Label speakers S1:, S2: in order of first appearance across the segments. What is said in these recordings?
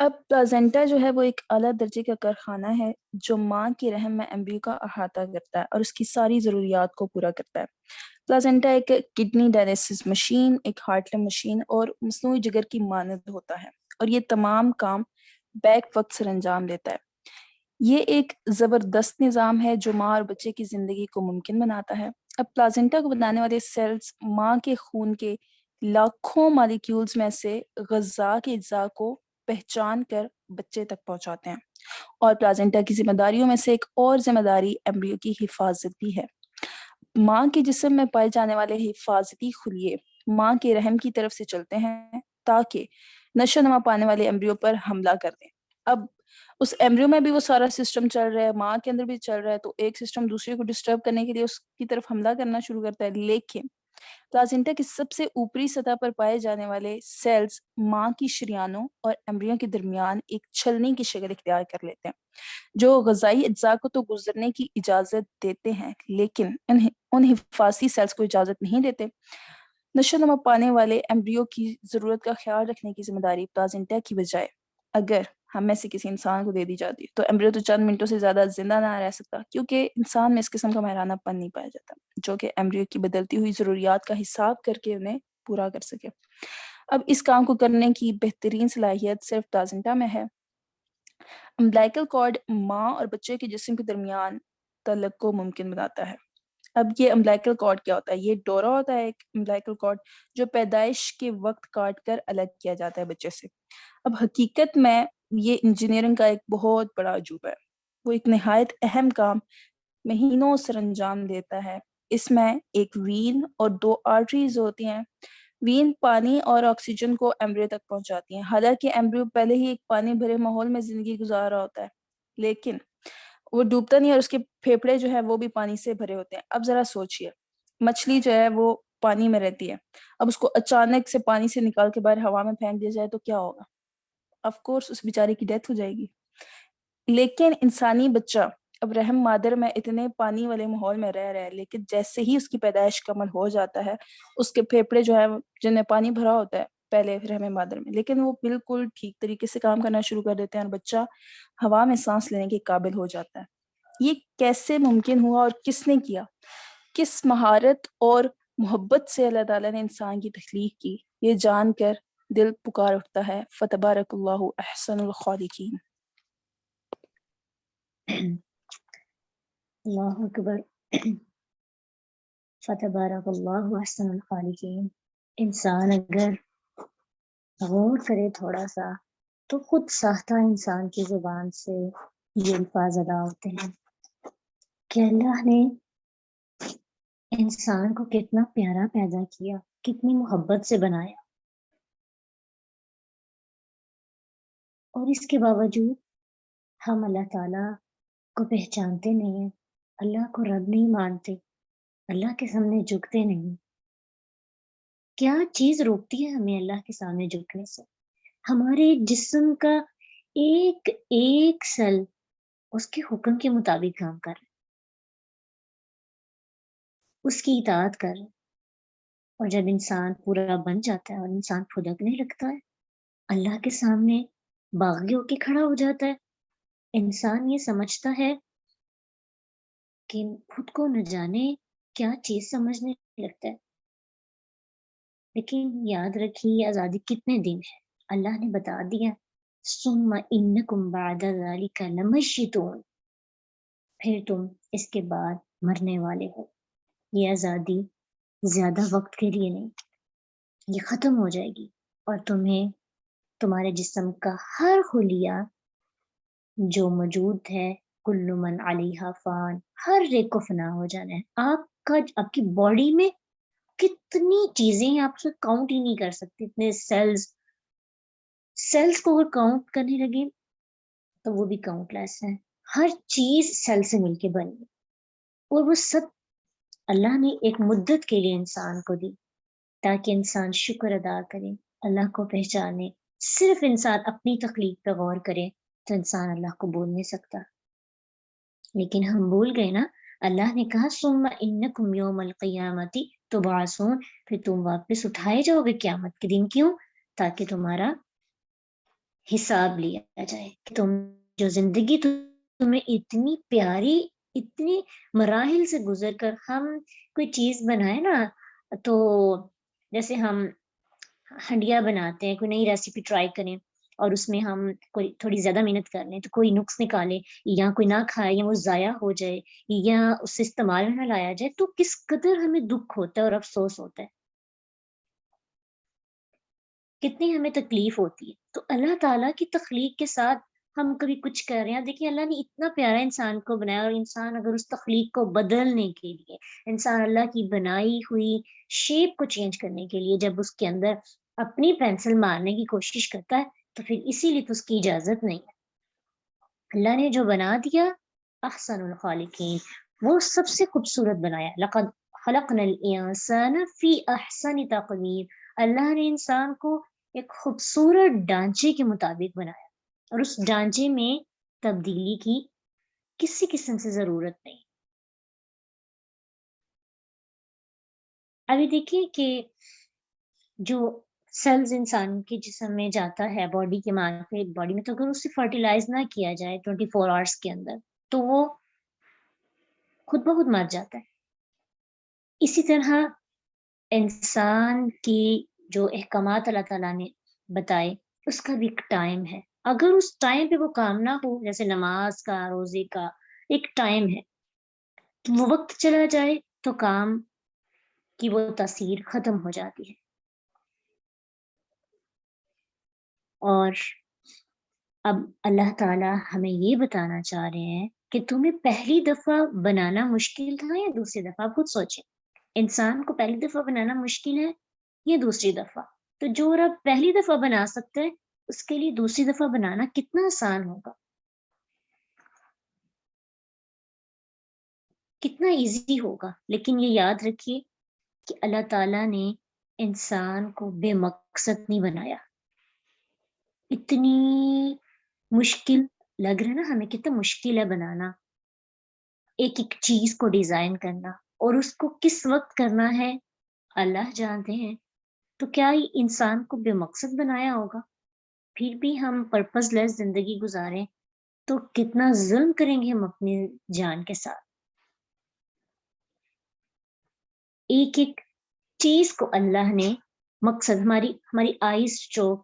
S1: اب پلازنٹا جو ہے وہ ایک اعلیٰ درجے کا کارخانہ ہے جو ماں کے رحم میں ایمبریو کا احاطہ کرتا ہے اور اس کی ساری ضروریات کو پورا کرتا ہے۔ پلازنٹا ایک کڈنی ڈائلیسس مشین، ایک ہارٹ لنگ مشین اور مصنوعی جگر کی مانند ہوتا ہے، اور یہ تمام کام بیک وقت سر انجام دیتا ہے۔ یہ ایک زبردست نظام ہے جو ماں اور بچے کی زندگی کو ممکن بناتا ہے۔ اب پلازنٹا کو بنانے والے سیلز ماں کے خون کے لاکھوں مالیکیولز میں سے غذا کے اجزاء کو پہچان کر بچے تک پہنچاتے ہیں، اور پلازنٹا کی ذمہ داریوں میں سے ایک اور ذمہ داری ایمبریو کی حفاظت بھی ہے۔ ماں کے جسم میں پائے جانے والے حفاظتی خلیے ماں کے رحم کی طرف سے چلتے ہیں تاکہ نشو و نما پانے والے ایمبریو پر حملہ کر دیں۔ اب اس ایمبریو میں بھی وہ سارا سسٹم چل رہا ہے، ماں کے اندر بھی چل رہا ہے، تو ایک سسٹم دوسرے کو ڈسٹرب کرنے کے لیے اس کی طرف حملہ کرنا شروع کرتا ہے، لیکن پلازنٹا کی سب سے اوپری سطح پر پائے جانے والے سیلز ماں کی شریانوں اور ایمبریو کے درمیان ایک چھلنی کی شکل اختیار کر لیتے ہیں جو غذائی اجزاء کو تو گزرنے کی اجازت دیتے ہیں، لیکن ان حفاظتی سیلز کو اجازت نہیں دیتے۔ نشو و نما پانے والے ایمبریو کی ضرورت کا خیال رکھنے کی ذمہ داری پلازنٹا کی بجائے اگر ہم میں سے کسی انسان کو دے دی جاتی تو ایمبریو تو چند منٹوں سے زیادہ زندہ نہ رہ سکتا، کیونکہ انسان میں اس قسم کا ماہرانہ پن نہیں پایا جاتا جو کہ ایمبریو کی بدلتی ہوئی ضروریات کا حساب کر کے انہیں پورا کر سکے۔ اب اس کام کو کرنے کی بہترین صلاحیت صرف پلازنٹا میں ہے۔ امبلیکل کارڈ ماں اور بچے کے جسم کے درمیان تعلق کو ممکن بناتا ہے۔ اب یہ امبلیکل کارڈ کیا ہوتا ہے؟ یہ ڈورا ہوتا ہے، ایک امبلیکل کارڈ جو پیدائش کے وقت کاٹ کر الگ کیا جاتا ہے بچے سے۔ اب حقیقت میں یہ انجینئرنگ کا ایک بہت بڑا عجوبہ ہے، وہ ایک نہایت اہم کام مہینوں سر انجام دیتا ہے۔ اس میں ایک وین اور 2 آرٹریز ہوتی ہیں۔ وین پانی اور آکسیجن کو ایمبریو تک پہنچاتی ہیں، حالانکہ ایمبریو پہلے ہی ایک پانی بھرے ماحول میں زندگی گزار رہا ہوتا ہے، لیکن وہ ڈوبتا نہیں اور اس کے پھیپھڑے جو ہے وہ بھی پانی سے بھرے ہوتے ہیں۔ اب ذرا سوچئے، مچھلی جو ہے وہ پانی میں رہتی ہے، اب اس کو اچانک سے پانی سے نکال کے باہر ہوا میں پھینک دیا جائے تو کیا ہوگا؟ آف کورس اس بیچارے کی ڈیتھ ہو جائے گی۔ لیکن انسانی بچہ اب رحم مادر میں اتنے پانی والے ماحول میں رہ رہا ہے، لیکن جیسے ہی اس کی پیدائش کمل ہو جاتا ہے، اس کے پھیپھڑے جو ہے جن میں پانی بھرا ہوتا ہے پہلے رحم مادر میں، لیکن وہ بالکل ٹھیک طریقے سے کام کرنا شروع کر دیتے ہیں اور بچہ ہوا میں سانس لینے کے قابل ہو جاتا ہے۔ یہ کیسے ممکن ہوا اور کس نے کیا؟ کس مہارت اور محبت سے اللہ تعالیٰ نے انسان کی تخلیق کی، یہ جان کر دل پکار اٹھتا ہے۔ فتبارک اللہ احسن الخالقین۔
S2: اللہ اکبر۔ فتبارک اللہ احسن الخالقین۔ انسان اگر غور کرے تھوڑا سا تو خود ساختہ انسان کی زبان سے یہ الفاظ ادا ہوتے ہیں کہ اللہ نے انسان کو کتنا پیارا پیدا کیا، کتنی محبت سے بنایا، اور اس کے باوجود ہم اللہ تعالیٰ کو پہچانتے نہیں ہیں، اللہ کو رب نہیں مانتے، اللہ کے سامنے جھکتے نہیں۔ کیا چیز روکتی ہے ہمیں اللہ کے سامنے جھکنے سے؟ ہمارے جسم کا ایک ایک سیل اس کے حکم کے مطابق کام کر رہا ہے، اس کی اطاعت کر رہا ہے، اور جب انسان پورا بن جاتا ہے اور انسان پھدکنے لگتا ہے، اللہ کے سامنے باغی ہو کے کھڑا ہو جاتا ہے، انسان یہ سمجھتا ہے کہ خود کو نہ جانے کیا چیز سمجھنے لگتا ہے۔ لیکن یاد رکھیے یہ آزادی کتنے دن ہے، اللہ نے بتا دیا ثم انکم بعد ذلک لمیتون، پھر تم اس کے بعد مرنے والے ہو۔ یہ آزادی زیادہ وقت کے لیے نہیں، یہ ختم ہو جائے گی، اور تمہیں تمہارے جسم کا ہر خلیہ جو موجود ہے، کل من علیہا فان، ہر ایک کو فنا ہو جانا ہے۔ آپ کی باڈی میں کتنی چیزیں ہیں، آپ سے کاؤنٹ ہی نہیں کر سکتے، اتنے سیلز کو اگر کاؤنٹ کرنے لگے تو وہ بھی کاؤنٹ لیس ہے۔ ہر چیز سیل سے مل کے بنی، اور وہ سب اللہ نے ایک مدت کے لیے انسان کو دی تاکہ انسان شکر ادا کرے، اللہ کو پہچانے۔ صرف انسان اپنی تخلیق پہ غور کرے تو انسان اللہ کو بول نہیں سکتا، لیکن ہم بھول گئے نا۔ اللہ نے کہا ثم انکم یوم القیامت تبعثون، پھر تم واپس اٹھائے جاؤ گے قیامت کے دن۔ کیوں؟ تاکہ تمہارا حساب لیا جائے کہ تم جو زندگی تمہیں اتنی پیاری، اتنی مراحل سے گزر کر ہم کوئی چیز بنائے نا، تو جیسے ہم ہنڈیا بناتے ہیں، کوئی نئی ریسیپی ٹرائی کریں اور اس میں ہم کوئی تھوڑی زیادہ محنت کر لیں تو کوئی نقص نکالے یا کوئی نہ کھائے یا وہ ضائع ہو جائے یا اس سے استعمال میں نہ لایا جائے، تو کس قدر ہمیں دکھ ہوتا ہے اور افسوس ہوتا ہے، کتنی ہمیں تکلیف ہوتی ہے۔ تو اللہ تعالیٰ کی تخلیق کے ساتھ ہم کبھی کچھ کر رہے ہیں، دیکھیں اللہ نے اتنا پیارا انسان کو بنایا، اور انسان اگر اس تخلیق کو بدلنے کے لیے، انسان اللہ کی بنائی ہوئی شیپ کو چینج کرنے کے لیے جب اس کے اندر اپنی پینسل مارنے کی کوشش کرتا ہے، تو پھر اسی لیے تو اس کی اجازت نہیں ہے۔ اللہ نے جو بنا دیا احسن الخالقین، وہ سب سے خوبصورت بنایا۔ لقد خلقنا الانسان فی احسن تقویم، اللہ نے انسان کو ایک خوبصورت ڈھانچے کے مطابق بنایا، اور اس ڈھانچے میں تبدیلی کی کسی قسم سے ضرورت نہیں۔ ابھی دیکھیں کہ جو سیلز انسان کے جسم میں جاتا ہے، باڈی کے باڈی میں، تو اگر اسے فرٹیلائز نہ کیا جائے 24 آورس کے اندر، تو وہ خود بخود مر جاتا ہے۔ اسی طرح انسان کی جو احکامات اللہ تعالیٰ نے بتائے، اس کا بھی ایک ٹائم ہے۔ اگر اس ٹائم پہ وہ کام نہ ہو، جیسے نماز کا، روزے کا ایک ٹائم ہے، تو وہ وقت چلا جائے تو کام کی وہ تاثیر ختم ہو جاتی ہے۔ اور اب اللہ تعالیٰ ہمیں یہ بتانا چاہ رہے ہیں کہ تمہیں پہلی دفعہ بنانا مشکل تھا یا دوسری دفعہ؟ خود سوچیں، انسان کو پہلی دفعہ بنانا مشکل ہے یا دوسری دفعہ؟ تو جو رب پہلی دفعہ بنا سکتا ہے، اس کے لیے دوسری دفعہ بنانا کتنا آسان ہوگا، کتنا ایزی ہوگا۔ لیکن یہ یاد رکھیے کہ اللہ تعالیٰ نے انسان کو بے مقصد نہیں بنایا۔ اتنی مشکل لگ رہا ہے نا ہمیں، کتنا مشکل ہے بنانا، ایک ایک چیز کو ڈیزائن کرنا، اور اس کو کس وقت کرنا ہے اللہ جانتے ہیں۔ تو کیا انسان کو بے مقصد بنایا ہوگا؟ پھر بھی ہم پرپز لیس زندگی گزاریں تو کتنا ظلم کریں گے ہم اپنی جان کے ساتھ۔ ایک ایک چیز کو اللہ نے مقصد، ہماری آئیز جو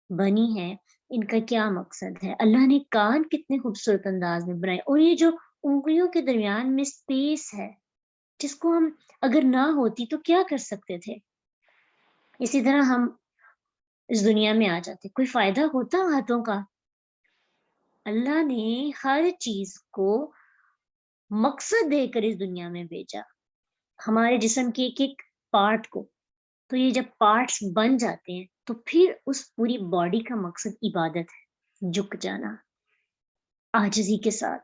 S2: بنی ہے، ان کا کیا مقصد ہے؟ اللہ نے کان کتنے خوبصورت انداز میں بنائے، اور یہ جو انگلیوں کے درمیان میں اسپیس ہے، جس کو ہم اگر نہ ہوتی تو کیا کر سکتے تھے؟ اسی طرح ہم اس دنیا میں آ جاتے، کوئی فائدہ ہوتا ہاتھوں کا؟ اللہ نے ہر چیز کو مقصد دے کر اس دنیا میں بھیجا، ہمارے جسم کے ایک ایک پارٹ کو۔ تو یہ جب پارٹس بن جاتے ہیں تو پھر اس پوری باڈی کا مقصد عبادت ہے، جھک جانا عاجزی کے ساتھ،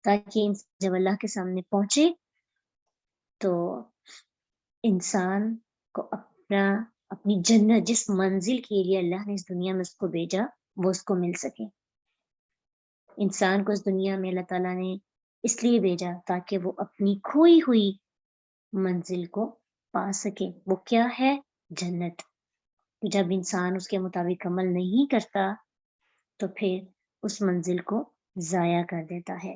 S2: تاکہ جب اللہ کے سامنے پہنچے تو انسان کو اپنی جنت، جس منزل کے لیے اللہ نے اس دنیا میں اس کو بھیجا، وہ اس کو مل سکے۔ انسان کو اس دنیا میں اللہ تعالیٰ نے اس لیے بھیجا تاکہ وہ اپنی کھوئی ہوئی منزل کو پا سکے۔ وہ کیا ہے؟ جنت۔ جب انسان اس کے مطابق عمل نہیں کرتا تو پھر اس منزل کو ضائع کر دیتا ہے۔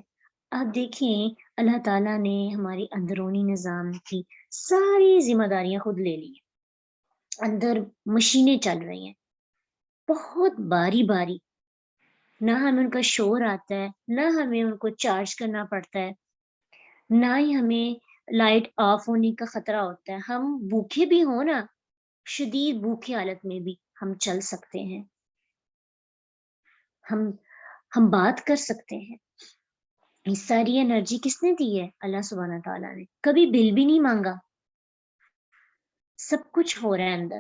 S2: آپ دیکھیں اللہ تعالیٰ نے ہماری اندرونی نظام کی ساری ذمہ داریاں خود لے لی ہیں، اندر مشینیں چل رہی ہیں بہت باری باری، نہ ہمیں ان کا شور آتا ہے، نہ ہمیں ان کو چارج کرنا پڑتا ہے، نہ ہی ہمیں لائٹ آف ہونے کا خطرہ ہوتا ہے۔ ہم بھوکے بھی ہوں نا، شدید بھوکے حالت میں بھی ہم چل سکتے ہیں، ہم بات کر سکتے ہیں۔ یہ ساری انرجی کس نے دی ہے؟ اللہ سبحانہ تعالیٰ نے۔ کبھی بل بھی نہیں مانگا، سب کچھ ہو رہا ہے اندر۔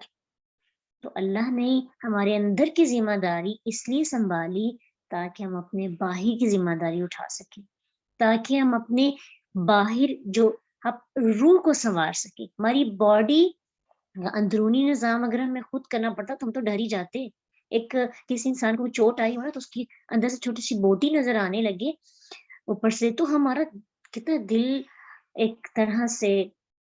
S2: تو اللہ نے ہمارے اندر کی ذمہ داری اس لیے سنبھالی تاکہ ہم اپنے باہر کی ذمہ داری اٹھا سکیں، تاکہ ہم اپنے باہر جو روح کو سنوار سکیں۔ ہماری باڈی اندرونی نظام اگر ہمیں خود کرنا پڑتا تو ہم تو ڈر ہی جاتے۔ ایک کسی انسان کو چوٹ آئی ہو نا، تو اس کی اندر سے چھوٹی سی بوٹی نظر آنے لگے اوپر سے، تو ہمارا کتنا دل ایک طرح سے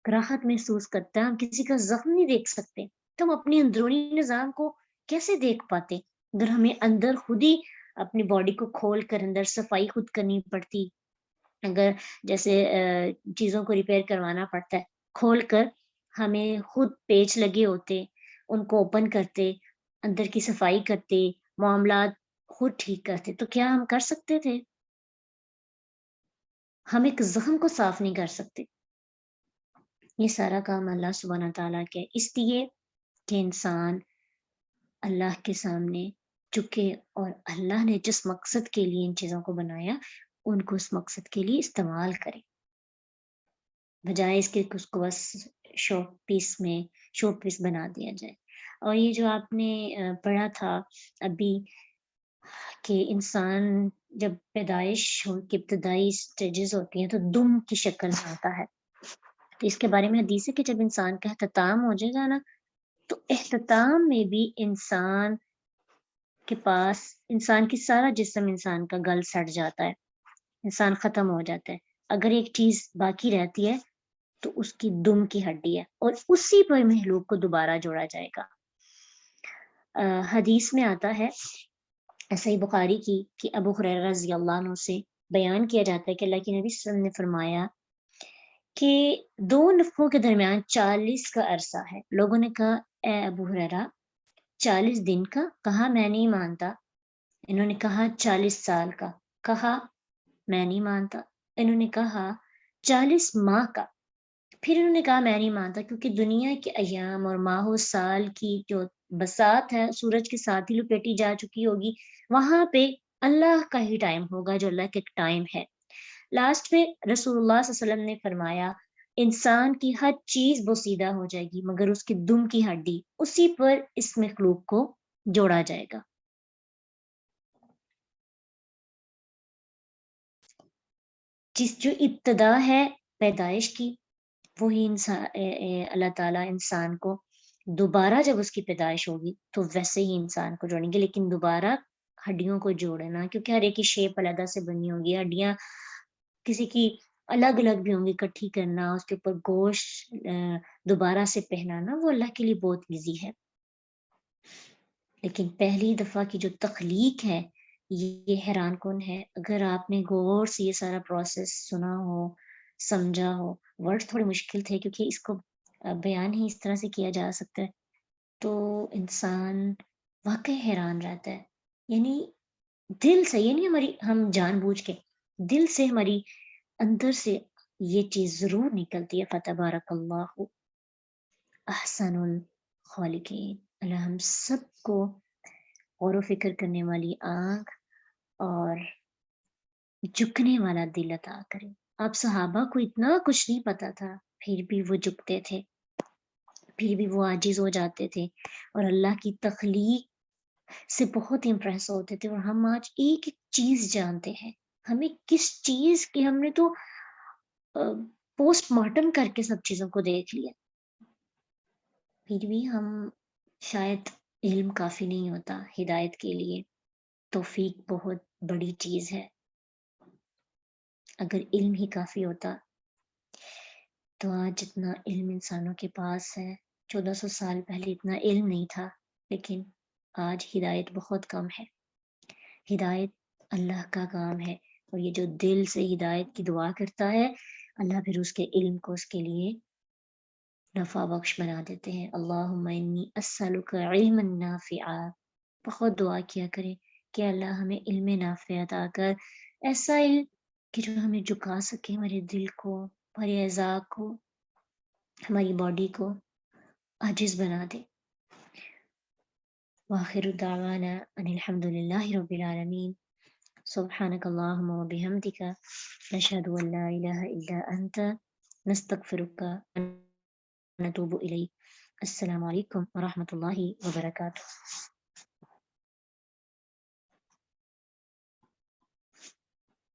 S2: راحت محسوس کرتا ہے۔ ہم کسی کا زخم نہیں دیکھ سکتے، تو ہم اپنے اندرونی نظام کو کیسے دیکھ پاتے اگر ہمیں اندر خود ہی اپنی باڈی کو کھول کر اندر صفائی خود کرنی پڑتی، اگر جیسے چیزوں کو ریپیئر کروانا پڑتا ہے، کھول کر ہمیں خود پیچ لگے ہوتے، ان کو اوپن کرتے، اندر کی صفائی کرتے، معاملات خود ٹھیک کرتے، تو کیا ہم کر سکتے تھے؟ ہم ایک زخم کو صاف نہیں کر سکتے۔ یہ سارا کام اللہ سبحانہ تعالیٰ کے، اس لیے کہ انسان اللہ کے سامنے چکے اور اللہ نے جس مقصد کے لیے ان چیزوں کو بنایا ان کو اس مقصد کے لیے استعمال کرے، بجائے اس کے کہ اس کو بس شو پیس بنا دیا جائے۔ اور یہ جو آپ نے پڑھا تھا ابھی کہ انسان جب پیدائش کی ابتدائی سٹیجز ہوتی ہیں تو دم کی شکل میں آتا ہے، تو اس کے بارے میں حدیث ہے کہ جب انسان کا اختتام ہو جائے گا نا تو اختتام میں بھی انسان کے پاس انسان کی سارا جسم انسان کا گل سڑ جاتا ہے، انسان ختم ہو جاتا ہے، اگر ایک چیز باقی رہتی ہے تو اس کی دم کی ہڈی ہے اور اسی پر مخلوق کو دوبارہ جوڑا جائے گا۔ حدیث میں آتا ہے صحیح بخاری کی کہ ابو ہریرہ رضی اللہ عنہ سے بیان کیا جاتا ہے کہ اللہ کے نبی صلی اللہ علیہ وسلم نے فرمایا کہ دو نفخوں کے درمیان 40 کا عرصہ ہے۔ لوگوں نے کہا اے ابو ہریرہ 40 دن کا؟ کہا میں نہیں مانتا۔ انہوں نے کہا 40 سال کا؟ کہا میں نہیں مانتا۔ انہوں نے کہا 40 ماہ کا؟ پھر انہوں نے کہا میں نہیں مانتا، کیونکہ دنیا کے ایام اور ماہ و سال کی جو بساط ہے سورج کے ساتھ ہی لپیٹی جا چکی ہوگی، وہاں پہ اللہ کا ہی ٹائم ہوگا جو اللہ کا ایک ٹائم ہے۔ لاسٹ میں رسول اللہ صلی اللہ علیہ وسلم نے فرمایا انسان کی ہر چیز بوسیدہ ہو جائے گی مگر اس کی دم کی ہڈی، اسی پر اس مخلوق کو جوڑا جائے گا۔ جس جو ابتدا ہے پیدائش کی وہی انسان اللہ تعالیٰ انسان کو دوبارہ جب اس کی پیدائش ہوگی تو ویسے ہی انسان کو جوڑیں گے، لیکن دوبارہ ہڈیوں کو جوڑنا، کیونکہ ہر ایک کی شیپ علیحدہ سے بنی ہوگی، ہڈیاں کسی کی الگ الگ بھی ہوں گی، اکٹھی کرنا، اس کے اوپر گوشت دوبارہ سے پہنانا وہ اللہ کے لیے بہت ایزی ہے۔ لیکن پہلی دفعہ کی جو تخلیق ہے یہ حیران کن ہے۔ اگر آپ نے غور سے یہ سارا پروسیس سنا ہو، سمجھا ہو، ورڈ تھوڑے مشکل تھے کیونکہ اس کو بیان ہی اس طرح سے کیا جا سکتا ہے، تو انسان واقعی حیران رہتا ہے۔ یعنی دل سے، یعنی ہماری ہم جان بوجھ کے دل سے ہماری اندر سے یہ چیز ضرور نکلتی ہے۔ فتبارک اللہ احسن الخالقین۔ اللہ ہم سب کو غور و فکر کرنے والی آنکھ اور جھکنے والا دل عطا کرے۔ آپ صحابہ کو اتنا کچھ نہیں پتا تھا پھر بھی وہ جھکتے تھے، پھر بھی وہ عاجز ہو جاتے تھے اور اللہ کی تخلیق سے بہت امپریس ہوتے تھے۔ اور ہم آج ایک ایک چیز جانتے ہیں، ہمیں کس چیز کی، ہم نے تو پوسٹ مارٹم کر کے سب چیزوں کو دیکھ لیا، پھر بھی ہم شاید علم کافی نہیں ہوتا ہدایت کے لیے۔ توفیق بہت بڑی چیز ہے، اگر علم ہی کافی ہوتا تو آج جتنا علم انسانوں کے پاس ہے، 1400 سال پہلے اتنا علم نہیں تھا، لیکن آج ہدایت بہت کم ہے۔ ہدایت اللہ کا کام ہے، اور یہ جو دل سے ہدایت کی دعا کرتا ہے اللہ پھر اس کے علم کو اس کے لیے نفع بخش بنا دیتے ہیں۔ اللہم انی اسألک علما نافعا، بہت دعا کیا کریں کہ اللہ ہمیں علم نافع عطا کر، ایسا علم کہ جو ہمیں جھکا سکے، ہمارے دل کو، ہمارے اعضاء کو، ہماری باڈی کو عاجز بنا دے۔ وآخر دعوانا ان الحمد للہ رب العالمین۔ سبحانک اللہم وبحمدک، نشہد ان لا الہ الا انت، نستغفرک ونتوب الیک۔ السلام علیکم ورحمۃ اللہ وبرکاتہ۔